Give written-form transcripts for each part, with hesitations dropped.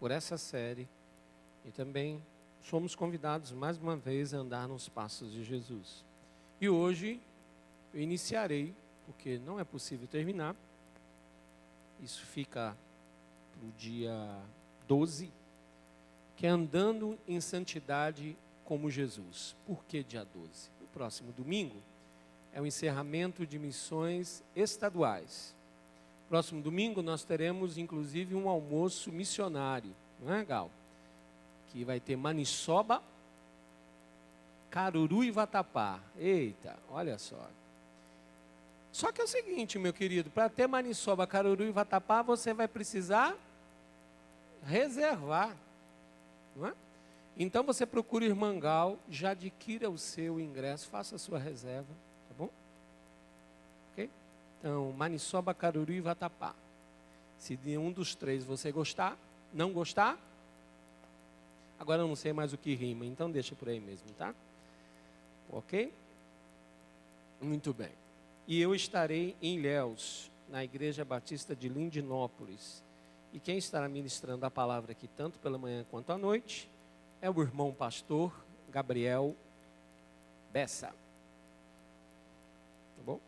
por essa série e também somos convidados mais uma vez a andar nos passos de Jesus. E hoje eu iniciarei, porque não é possível terminar, isso fica para o dia 12, que é andando em santidade como Jesus. Por que dia 12? No próximo domingo é o encerramento de missões estaduais. Próximo domingo nós teremos inclusive um almoço missionário, não é, Gal? Que vai ter maniçoba, caruru e vatapá. Eita, olha só. Só que é o seguinte, meu querido, para ter maniçoba, caruru e vatapá, você vai precisar reservar, não é? Então você procura Irmangal, já adquira o seu ingresso, faça a sua reserva, tá bom? Ok? Então, maniçoba, caruru e vatapá. Se de um dos três você gostar, não gostar, agora eu não sei mais o que rima, então deixa por aí mesmo, tá? Ok? Muito bem. E eu estarei em Ilhéus, na Igreja Batista de Lindinópolis. E quem estará ministrando a palavra aqui, tanto pela manhã quanto à noite, é o irmão pastor Gabriel Bessa. Tá bom?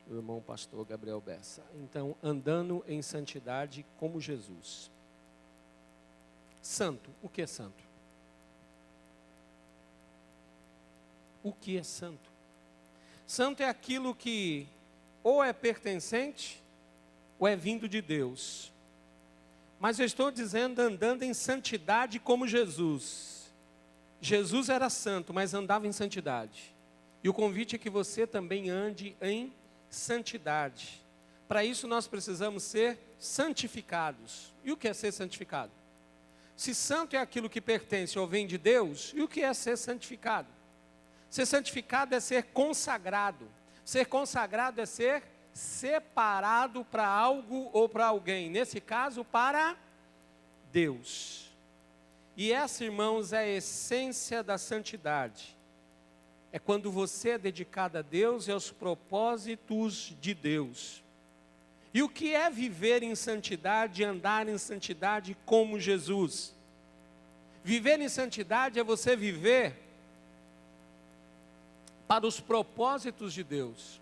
O irmão pastor Gabriel Bessa. Então, andando em santidade como Jesus. Santo. O que é santo? O que é santo? Santo é aquilo que ou é pertencente ou é vindo de Deus. Mas eu estou dizendo andando em santidade como Jesus. Jesus era santo, mas andava em santidade. E o convite é que você também ande em santidade. Para isso nós precisamos ser santificados. E o que é ser santificado? Se santo é aquilo que pertence ou vem de Deus, e o que é ser santificado? Ser santificado é ser consagrado. Ser consagrado é ser separado para algo ou para alguém. Nesse caso, para Deus. E essa, irmãos, é a essência da santidade. É quando você é dedicado a Deus e aos propósitos de Deus. E o que é viver em santidade, andar em santidade como Jesus? Viver em santidade é você viver para os propósitos de Deus.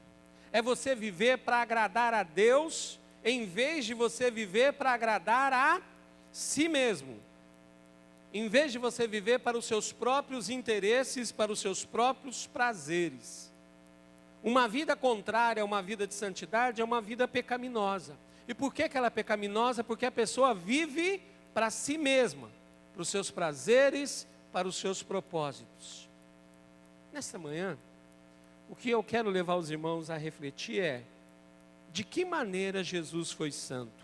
É você viver para agradar a Deus, em vez de você viver para agradar a si mesmo. Em vez de você viver para os seus próprios interesses, para os seus próprios prazeres. Uma vida contrária a uma vida de santidade é uma vida pecaminosa. E por que ela é pecaminosa? Porque a pessoa vive para si mesma, para os seus prazeres, para os seus propósitos. Nesta manhã, o que eu quero levar os irmãos a refletir é: de que maneira Jesus foi santo?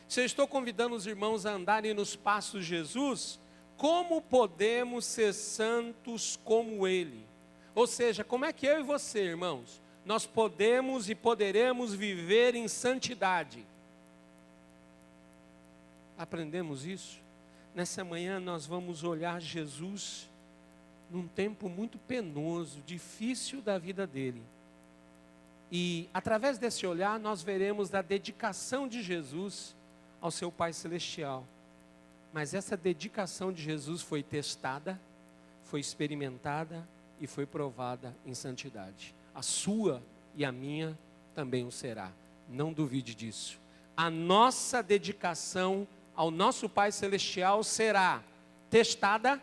Se eu estou convidando os irmãos a andarem nos passos de Jesus, como podemos ser santos como Ele? Ou seja, como é que eu e você, irmãos, nós podemos e poderemos viver em santidade? Aprendemos isso? Nessa manhã nós vamos olhar Jesus num tempo muito penoso, difícil da vida dele. E através desse olhar nós veremos a dedicação de Jesus ao seu Pai Celestial. Mas essa dedicação de Jesus foi testada, foi experimentada e foi provada em santidade. A sua e a minha também o será. Não duvide disso. A nossa dedicação ao nosso Pai Celestial será testada,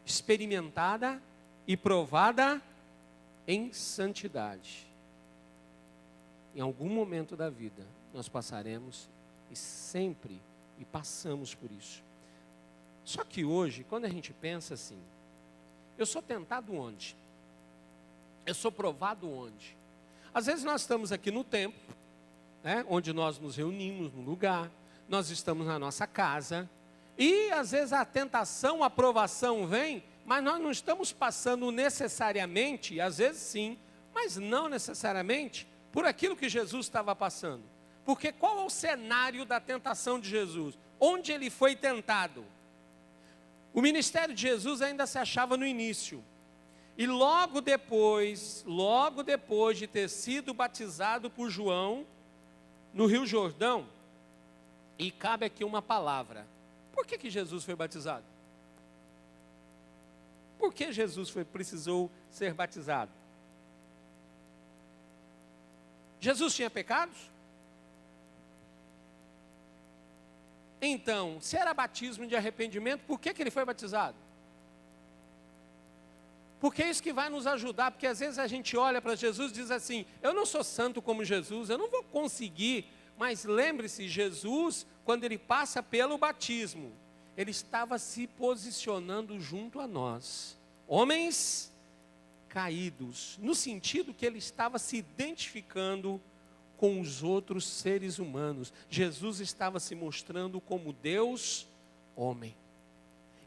experimentada e provada em santidade. Em algum momento da vida nós passaremos e sempre passamos por isso. Só que hoje, quando a gente pensa assim, eu sou tentado onde? Eu sou provado onde? Às vezes nós estamos aqui no templo, né, onde nós nos reunimos no lugar, nós estamos na nossa casa, e às vezes a tentação, a provação vem, mas nós não estamos passando necessariamente, às vezes sim, mas não necessariamente, por aquilo que Jesus estava passando. Porque qual é o cenário da tentação de Jesus? Onde ele foi tentado? O ministério de Jesus ainda se achava no início. E logo depois de ter sido batizado por João, no Rio Jordão, E cabe aqui uma palavra. Por que Jesus foi batizado? Por que Jesus precisou ser batizado? Jesus tinha pecados? Então, se era batismo de arrependimento, por que ele foi batizado? Porque é isso que vai nos ajudar, porque às vezes a gente olha para Jesus e diz assim, eu não sou santo como Jesus, eu não vou conseguir, mas lembre-se, Jesus, quando ele passa pelo batismo, ele estava se posicionando junto a nós, homens caídos, no sentido que ele estava se identificando com os outros seres humanos. Jesus estava se mostrando como Deus homem.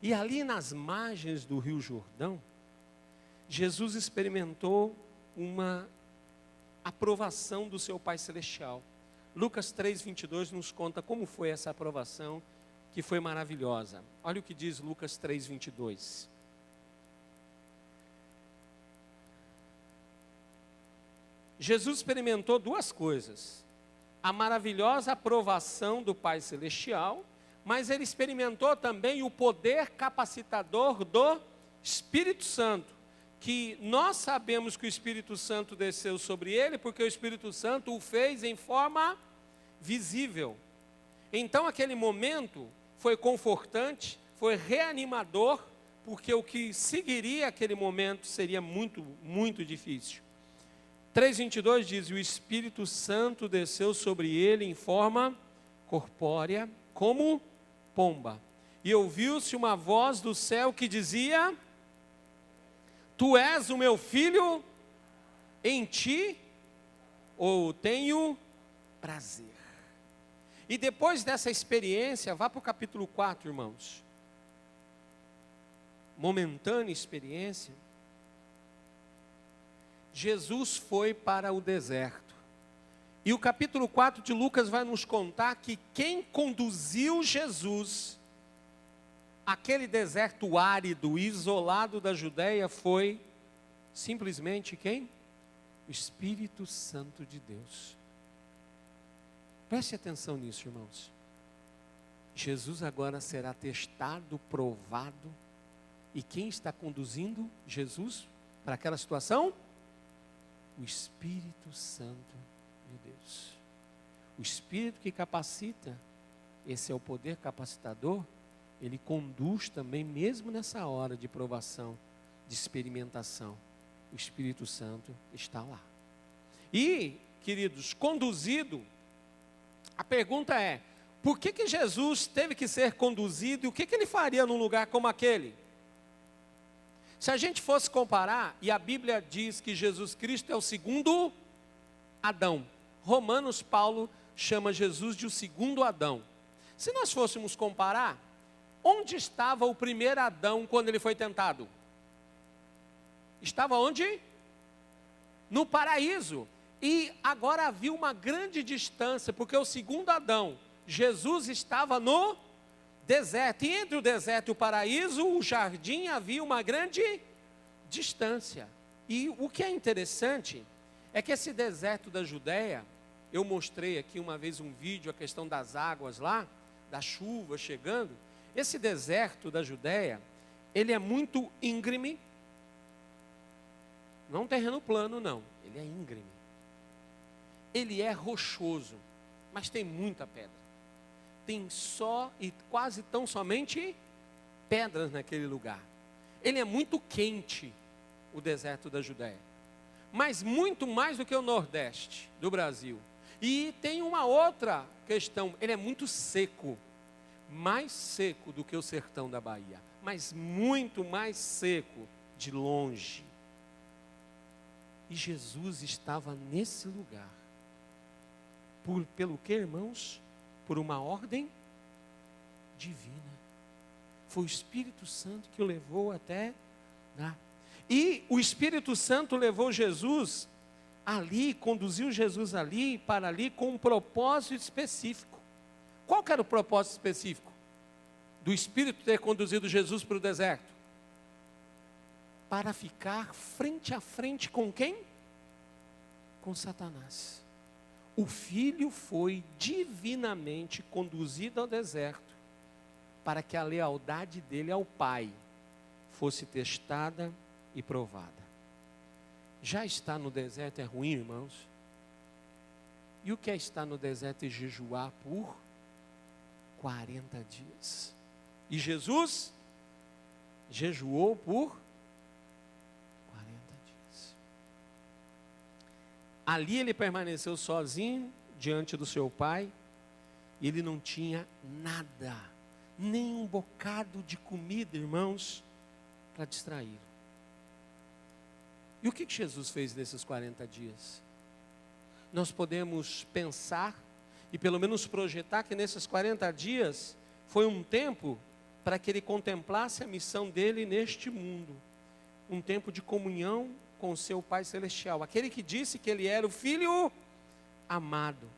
E ali nas margens do Rio Jordão, Jesus experimentou uma aprovação do seu Pai Celestial. Lucas 3:22 nos conta como foi essa aprovação, que foi maravilhosa. Olha o que diz Lucas 3:22. Jesus experimentou duas coisas: a maravilhosa aprovação do Pai Celestial, mas ele experimentou também o poder capacitador do Espírito Santo, que nós sabemos que o Espírito Santo desceu sobre ele, porque o Espírito Santo o fez em forma visível. Então aquele momento foi confortante, foi reanimador, porque o que seguiria aquele momento seria muito, muito difícil. 3:22 diz, o Espírito Santo desceu sobre ele em forma corpórea, como pomba. E ouviu-se uma voz do céu que dizia, tu és o meu filho, em ti ou tenho prazer. E depois dessa experiência, vá para o capítulo 4, irmãos. Momentânea experiência. Jesus foi para o deserto. E o capítulo 4 de Lucas vai nos contar que quem conduziu Jesus aquele deserto árido, isolado da Judéia, foi simplesmente quem? O Espírito Santo de Deus. Preste atenção nisso, irmãos. Jesus agora será testado, provado. E quem está conduzindo Jesus para aquela situação? O Espírito Santo de Deus. O Espírito que capacita, esse é o poder capacitador, ele conduz também, mesmo nessa hora de provação, de experimentação. O Espírito Santo está lá. E, queridos, conduzido, a pergunta é, por que Jesus teve que ser conduzido e o que ele faria num lugar como aquele? Se a gente fosse comparar, e a Bíblia diz que Jesus Cristo é o segundo Adão. Romanos, Paulo chama Jesus de o segundo Adão. Se nós fôssemos comparar, onde estava o primeiro Adão quando ele foi tentado? Estava onde? No paraíso. E agora havia uma grande distância, porque o segundo Adão, Jesus, estava no deserto. E entre o deserto e o paraíso, o jardim, havia uma grande distância. E o que é interessante é que esse deserto da Judéia, eu mostrei aqui uma vez um vídeo, a questão das águas lá, da chuva chegando. Esse deserto da Judéia, ele é muito íngreme, não terreno plano não, ele é íngreme. Ele é rochoso, mas tem muita pedra. Tem só e quase tão somente pedras naquele lugar. Ele é muito quente, o deserto da Judéia, mas muito mais do que o Nordeste do Brasil. E tem uma outra questão, ele é muito seco. Mais seco do que o sertão da Bahia, mas muito mais seco de longe. E Jesus estava nesse lugar. Pelo que, irmãos? Por uma ordem divina. Foi o Espírito Santo que o levou até lá. E o Espírito Santo levou Jesus ali, conduziu Jesus ali, para ali, com um propósito específico. Qual que era o propósito específico do Espírito ter conduzido Jesus para o deserto? Para ficar frente a frente com quem? Com Satanás. O Filho foi divinamente conduzido ao deserto para que a lealdade dele ao Pai fosse testada e provada. Já estar no deserto é ruim, irmãos? E o que é estar no deserto e jejuar por 40 dias? E Jesus jejuou por 40 dias. Ali ele permaneceu sozinho diante do seu Pai, e ele não tinha nada, nem um bocado de comida, irmãos, para distraí-lo. E o que Jesus fez nesses 40 dias? Nós podemos pensar e pelo menos projetar que nesses 40 dias foi um tempo para que ele contemplasse a missão dele neste mundo. Um tempo de comunhão com o seu Pai Celestial. Aquele que disse que ele era o Filho amado.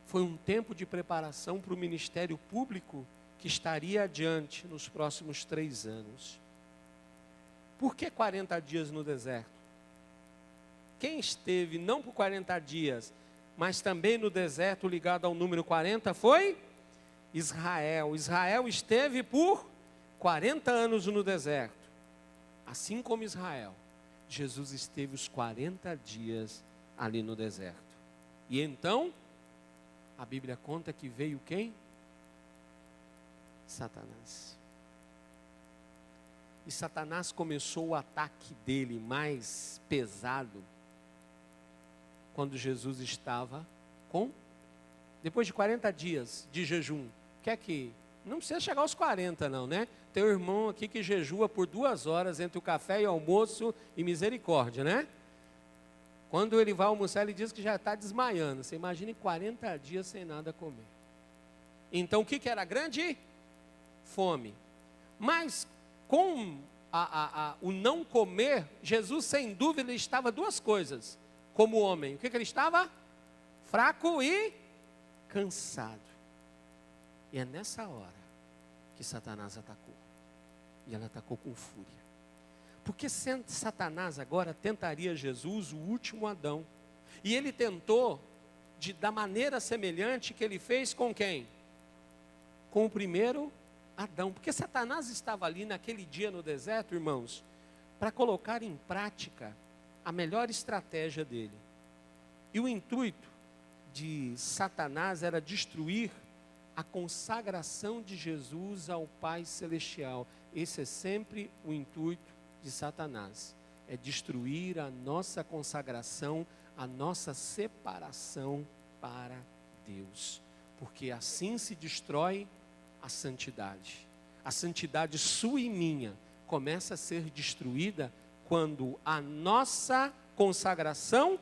Foi um tempo de preparação para o ministério público que estaria adiante nos próximos 3 anos. Por que 40 dias no deserto? Quem esteve não por 40 dias, mas também no deserto ligado ao número 40 foi Israel. Israel esteve por 40 anos no deserto. Assim como Israel, Jesus esteve os 40 dias ali no deserto. E então, a Bíblia conta que veio quem? Satanás. E Satanás começou o ataque dele mais pesado quando Jesus estava depois de 40 dias de jejum. Não precisa chegar aos 40 não, né? Tem um irmão aqui que jejua por 2 horas entre o café e o almoço, e misericórdia, né? Quando ele vai almoçar, ele diz que já está desmaiando. Você imagina 40 dias sem nada comer. Então o que era a grande? Fome. Mas com o não comer, Jesus sem dúvida estava 2 coisas. Como homem, o que ele estava? Fraco e cansado. E é nessa hora que Satanás atacou. E ela atacou com fúria. Porque Satanás agora tentaria Jesus, o último Adão. E ele tentou da maneira semelhante que ele fez com quem? Com o primeiro Adão. Porque Satanás estava ali naquele dia no deserto, irmãos, para colocar em prática a melhor estratégia dele. E o intuito de Satanás era destruir a consagração de Jesus ao Pai Celestial. Esse é sempre o intuito de Satanás. É destruir a nossa consagração, a nossa separação para Deus. Porque assim se destrói a santidade. A santidade sua e minha começa a ser destruída quando a nossa consagração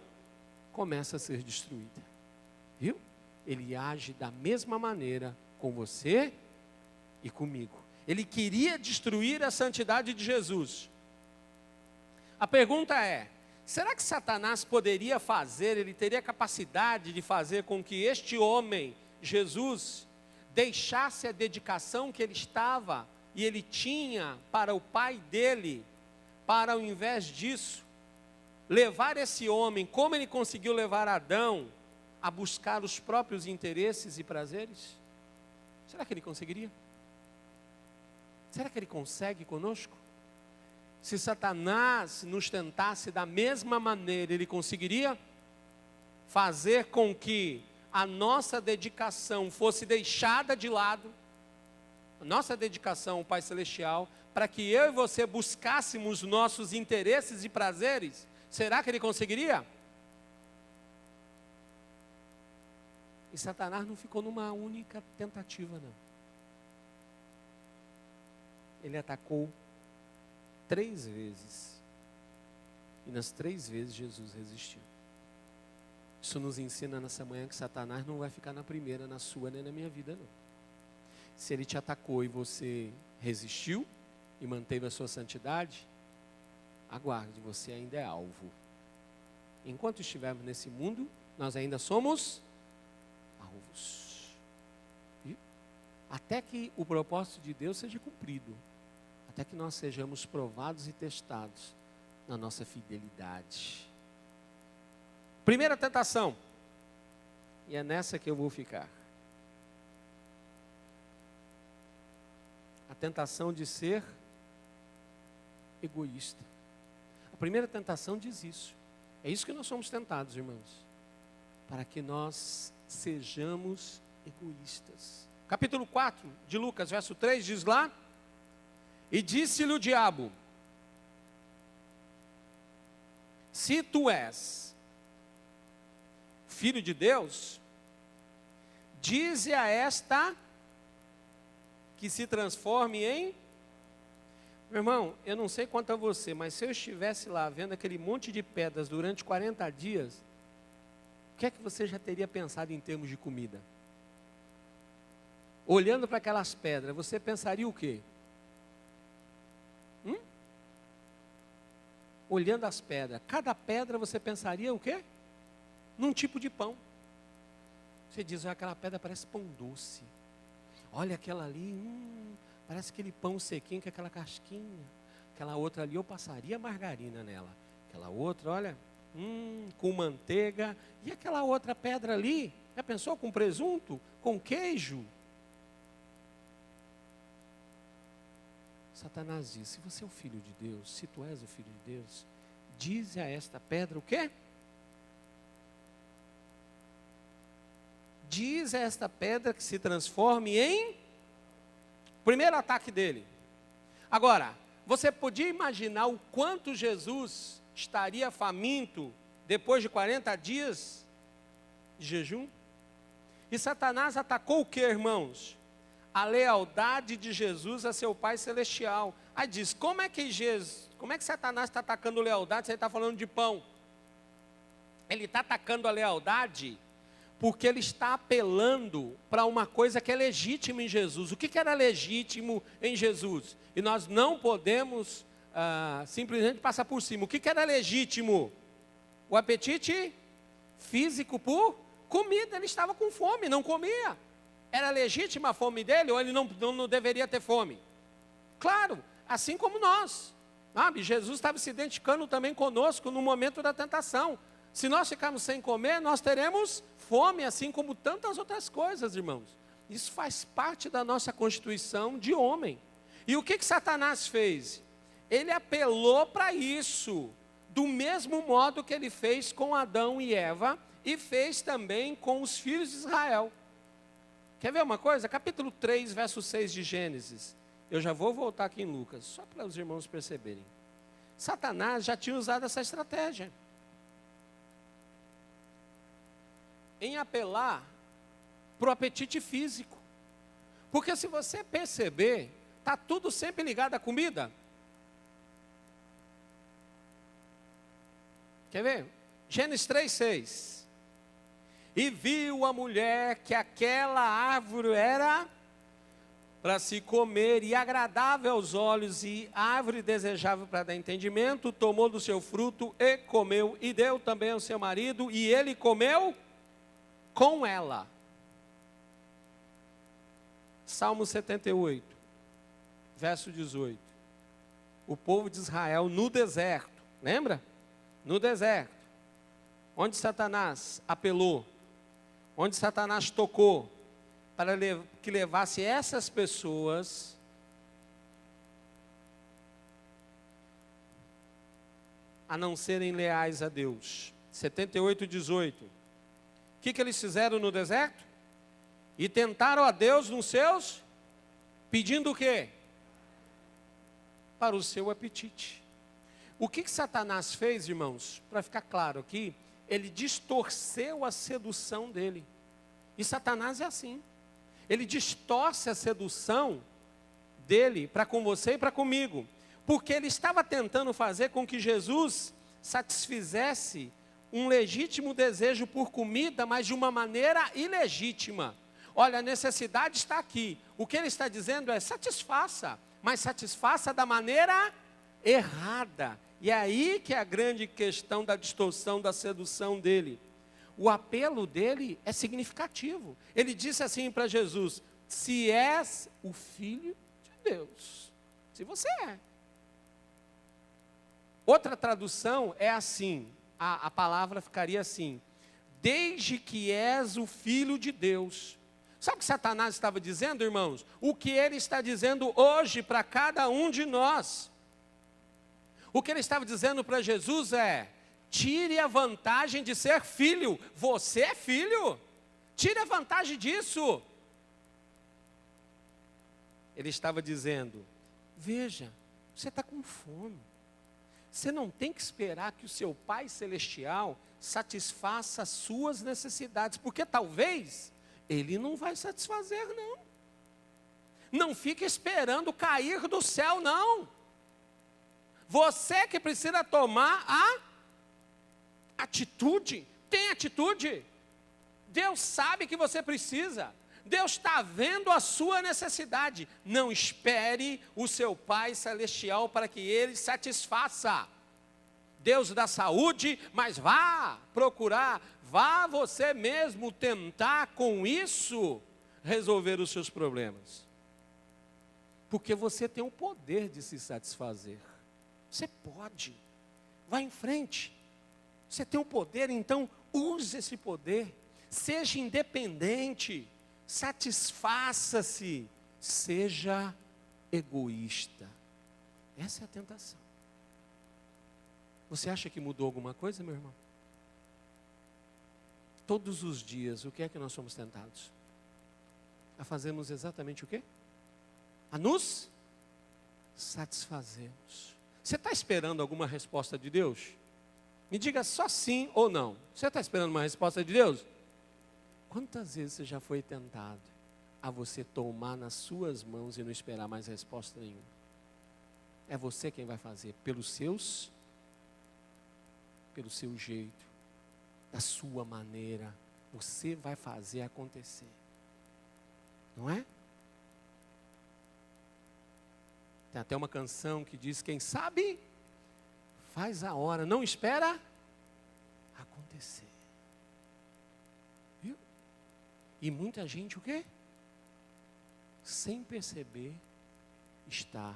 começa a ser destruída. Viu? Ele age da mesma maneira com você e comigo. Ele queria destruir a santidade de Jesus. A pergunta é, será que Satanás poderia fazer, ele teria capacidade de fazer com que este homem, Jesus, deixasse a dedicação que ele estava e ele tinha para o Pai dele, para ao invés disso, levar esse homem, como ele conseguiu levar Adão, a buscar os próprios interesses e prazeres? Será que ele conseguiria? Será que ele consegue conosco? Se Satanás nos tentasse da mesma maneira, ele conseguiria fazer com que a nossa dedicação fosse deixada de lado, a nossa dedicação ao Pai Celestial, para que eu e você buscássemos nossos interesses e prazeres? Será que ele conseguiria? E Satanás não ficou numa única tentativa, não. Ele atacou 3 vezes. E nas 3 vezes Jesus resistiu. Isso nos ensina nessa manhã que Satanás não vai ficar na primeira, na sua nem na minha vida, não. Se ele te atacou e você resistiu e manteve a sua santidade, aguarde, você ainda é alvo. Enquanto estivermos nesse mundo, nós ainda somos alvos. E até que o propósito de Deus seja cumprido. Até que nós sejamos provados e testados na nossa fidelidade. Primeira tentação. E é nessa que eu vou ficar. A tentação de ser egoísta. A primeira tentação diz isso. É isso que nós somos tentados, irmãos. Para que nós sejamos egoístas. Capítulo 4 de Lucas, verso 3, diz lá: e disse-lhe o diabo: se tu és filho de Deus, dize a esta que se transforme em... Meu irmão, eu não sei quanto a você, mas se eu estivesse lá vendo aquele monte de pedras durante 40 dias, o que é que você já teria pensado em termos de comida? Olhando para aquelas pedras, você pensaria o quê? Olhando as pedras, cada pedra você pensaria o quê? Num tipo de pão. Você diz, aquela pedra parece pão doce. Olha aquela ali, parece aquele pão sequinho com aquela casquinha. Aquela outra ali, eu passaria margarina nela. Aquela outra, olha, com manteiga. E aquela outra pedra ali, já pensou com presunto, com queijo? Satanás diz, se você é o filho de Deus, se tu és o filho de Deus, dize a esta pedra o quê? Diz a esta pedra que se transforme em... Primeiro ataque dele. Agora, você podia imaginar o quanto Jesus estaria faminto depois de 40 dias de jejum? E Satanás atacou o que, irmãos? A lealdade de Jesus a seu Pai Celestial. Aí diz, como é que Satanás está atacando lealdade se ele está falando de pão? Ele está atacando a lealdade porque ele está apelando para uma coisa que é legítima em Jesus. O que era legítimo em Jesus? E nós não podemos simplesmente passar por cima. O que era legítimo? O apetite físico por comida. Ele estava com fome, não comia. Era legítima a fome dele ou ele não deveria ter fome? Claro, assim como nós. Sabe? Jesus estava se identificando também conosco no momento da tentação. Se nós ficarmos sem comer, nós teremos fome, assim como tantas outras coisas, irmãos. Isso faz parte da nossa constituição de homem. E o que Satanás fez? Ele apelou para isso, do mesmo modo que ele fez com Adão e Eva, e fez também com os filhos de Israel. Quer ver uma coisa? Capítulo 3, verso 6 de Gênesis. Eu já vou voltar aqui em Lucas, só para os irmãos perceberem. Satanás já tinha usado essa estratégia. Em apelar para o apetite físico. Porque se você perceber, está tudo sempre ligado à comida. Quer ver? Gênesis 3:6. E viu a mulher que aquela árvore era para se comer e agradável aos olhos e árvore desejável para dar entendimento, tomou do seu fruto e comeu e deu também ao seu marido e ele comeu com ela. Salmo 78, verso 18. O povo de Israel no deserto, lembra? No deserto, onde Satanás apelou, onde Satanás tocou, para que levasse essas pessoas a não serem leais a Deus. 78:18. O que eles fizeram no deserto? E tentaram a Deus nos seus, pedindo o quê? Para o seu apetite. O que Satanás fez, irmãos? Para ficar claro aqui, ele distorceu a sedução dele. E Satanás é assim. Ele distorce a sedução dele para com você e para comigo. Porque ele estava tentando fazer com que Jesus satisfizesse um legítimo desejo por comida, mas de uma maneira ilegítima. Olha, a necessidade está aqui. O que ele está dizendo é satisfaça, mas satisfaça da maneira errada. E é aí que é a grande questão da distorção, da sedução dele. O apelo dele é significativo. Ele disse assim para Jesus: se és o Filho de Deus, se você é. Outra tradução é assim, a palavra ficaria assim: desde que és o Filho de Deus. Sabe o que Satanás estava dizendo, irmãos? O que ele está dizendo hoje para cada um de nós. O que ele estava dizendo para Jesus é: tire a vantagem de ser filho. Você é filho. Tire a vantagem disso. Ele estava dizendo: veja, você está com fome. Você não tem que esperar que o seu Pai Celestial satisfaça as suas necessidades, porque talvez Ele não vai satisfazer, não. Não fique esperando cair do céu, não. Você que precisa tomar a atitude. Tem atitude. Deus sabe que você precisa. Deus está vendo a sua necessidade. Não espere o seu Pai Celestial para que Ele satisfaça. Deus dá saúde, mas vá procurar, vá você mesmo tentar com isso resolver os seus problemas. Porque você tem o poder de se satisfazer. Você pode. Vá em frente. Você tem o poder, então use esse poder. Seja independente. Satisfaça-se. Seja egoísta. Essa é a tentação. Você acha que mudou alguma coisa, meu irmão? Todos os dias, o que é que nós somos tentados? A fazermos exatamente o quê? A nos satisfazermos. Você está esperando alguma resposta de Deus? Me diga só sim ou não. Você está esperando uma resposta de Deus? Quantas vezes você já foi tentado a você tomar nas suas mãos e não esperar mais resposta nenhuma? É você quem vai fazer, pelo seu jeito, da sua maneira. Você vai fazer acontecer. Não é? Tem até uma canção que diz: quem sabe, faz a hora, não espera acontecer. Viu? E muita gente o quê? Sem perceber, está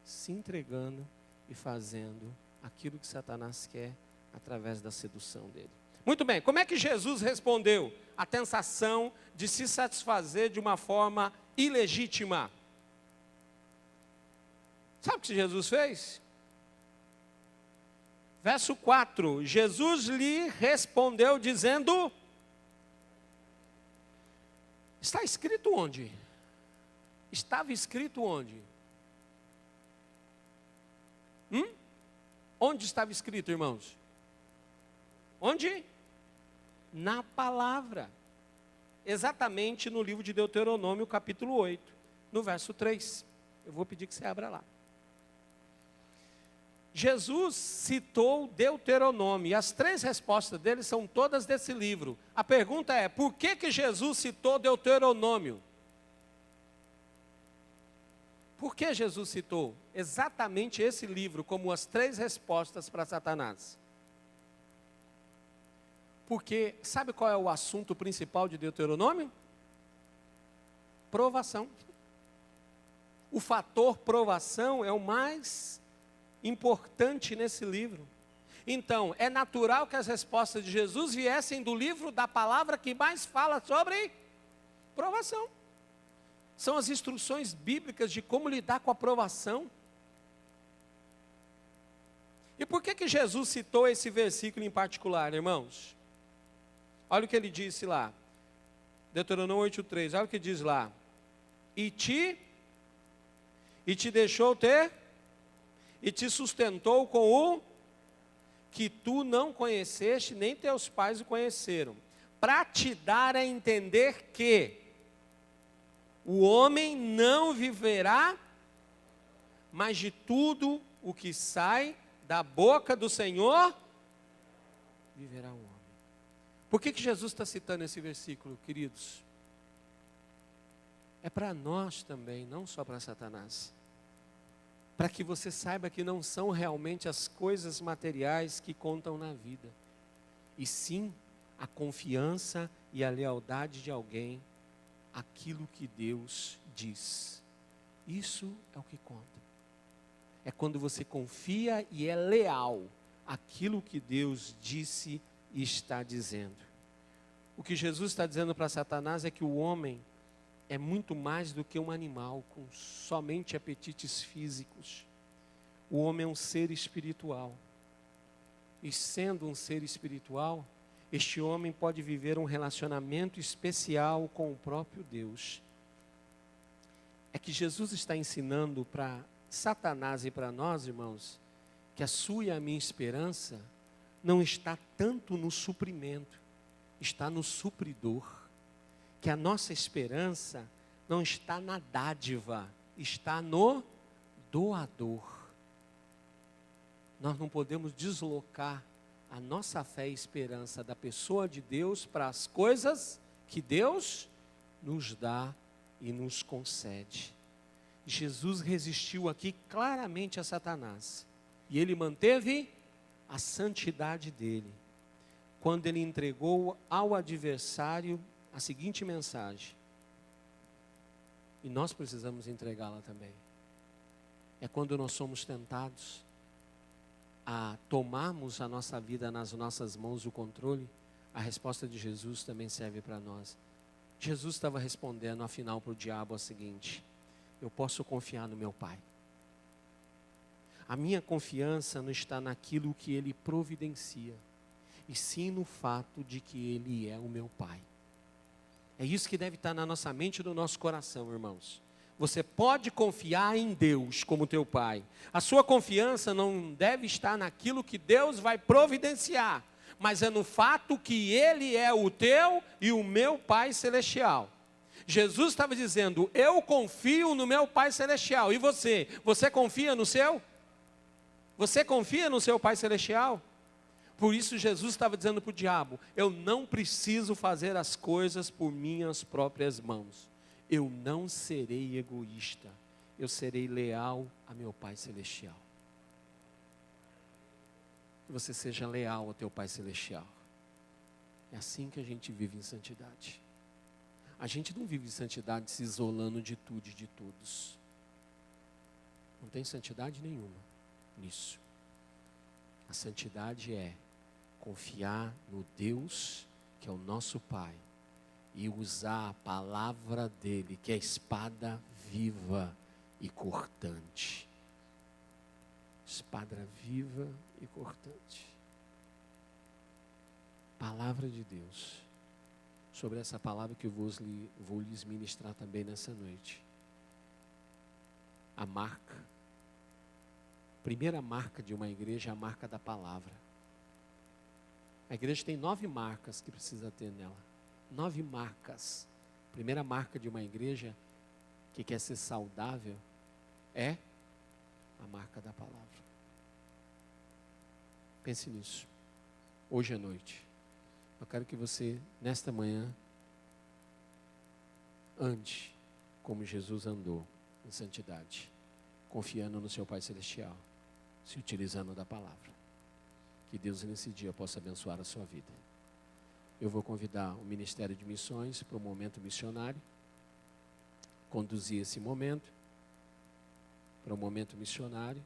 se entregando e fazendo aquilo que Satanás quer através da sedução dele. Muito bem, como é que Jesus respondeu à tentação de se satisfazer de uma forma ilegítima? Sabe o que Jesus fez? Verso 4, Jesus lhe respondeu dizendo... Está escrito onde? Estava escrito onde? Onde estava escrito, irmãos? Onde? Na palavra. Exatamente no livro de Deuteronômio, capítulo 8, no verso 3. Eu vou pedir que você abra lá. Jesus citou Deuteronômio, e as 3 respostas dele são todas desse livro. A pergunta é: por que Jesus citou Deuteronômio? Por que Jesus citou exatamente esse livro como as 3 respostas para Satanás? Porque sabe qual é o assunto principal de Deuteronômio? Provação. O fator provação é o mais importante nesse livro. Então, é natural que as respostas de Jesus viessem do livro da palavra que mais fala sobre provação. São as instruções bíblicas de como lidar com a provação. E por que Jesus citou esse versículo em particular, irmãos? Olha o que ele disse lá. Deuteronômio 8:3, olha o que diz lá. E te deixou ter, e te sustentou com o que tu não conheceste, nem teus pais o conheceram, para te dar a entender que o homem não viverá, mas de tudo o que sai da boca do Senhor, viverá o homem. Por que Jesus está citando esse versículo, queridos? É para nós também, não só para Satanás. Para que você saiba que não são realmente as coisas materiais que contam na vida, e sim a confiança e a lealdade de alguém, aquilo que Deus diz. Isso é o que conta. É quando você confia e é leal àquilo que Deus disse e está dizendo. O que Jesus está dizendo para Satanás é que o homem é muito mais do que um animal com somente apetites físicos. O homem é um ser espiritual. E sendo um ser espiritual, este homem pode viver um relacionamento especial com o próprio Deus. É que Jesus está ensinando para Satanás e para nós, irmãos, que a sua e a minha esperança não está tanto no suprimento, está no supridor. Que a nossa esperança não está na dádiva, está no doador. Nós não podemos deslocar a nossa fé e esperança da pessoa de Deus para as coisas que Deus nos dá e nos concede. Jesus resistiu aqui claramente a Satanás. E ele manteve a santidade dele. Quando ele entregou ao adversário a seguinte mensagem. E nós precisamos entregá-la também. É quando nós somos tentados a tomarmos a nossa vida nas nossas mãos, o controle, a resposta de Jesus também serve para nós. Jesus estava respondendo, afinal, para o diabo a seguinte: eu posso confiar no meu Pai. A minha confiança não está naquilo que Ele providencia, e sim no fato de que Ele é o meu Pai. É isso que deve estar na nossa mente e no nosso coração, irmãos. Você pode confiar em Deus como teu Pai. A sua confiança não deve estar naquilo que Deus vai providenciar, mas é no fato que Ele é o teu e o meu Pai Celestial. Jesus estava dizendo, eu confio no meu Pai Celestial. E você? Você confia no seu? Você confia no seu Pai Celestial? Por isso Jesus estava dizendo para o diabo, eu não preciso fazer as coisas por minhas próprias mãos. Eu não serei egoísta, eu serei leal a meu Pai Celestial. Que você seja leal ao teu Pai Celestial. É assim que a gente vive em santidade. A gente não vive em santidade se isolando de tudo e de todos. Não tem santidade nenhuma nisso. A santidade é confiar no Deus que é o nosso Pai e usar a palavra dele, que é a espada viva e cortante. Espada viva e cortante. Palavra de Deus. Sobre essa palavra que eu vou lhes ministrar também nessa noite. A marca. A primeira marca de uma igreja é a marca da palavra. A igreja tem 9 marcas que precisa ter nela. 9 marcas. A primeira marca de uma igreja que quer ser saudável é a marca da palavra. Pense nisso. Hoje à noite. Eu quero que você, nesta manhã, ande como Jesus andou em santidade, confiando no seu Pai Celestial, se utilizando da palavra. Que Deus nesse dia possa abençoar a sua vida. Eu vou convidar o Ministério de Missões para o momento missionário, conduzir esse momento para o momento missionário.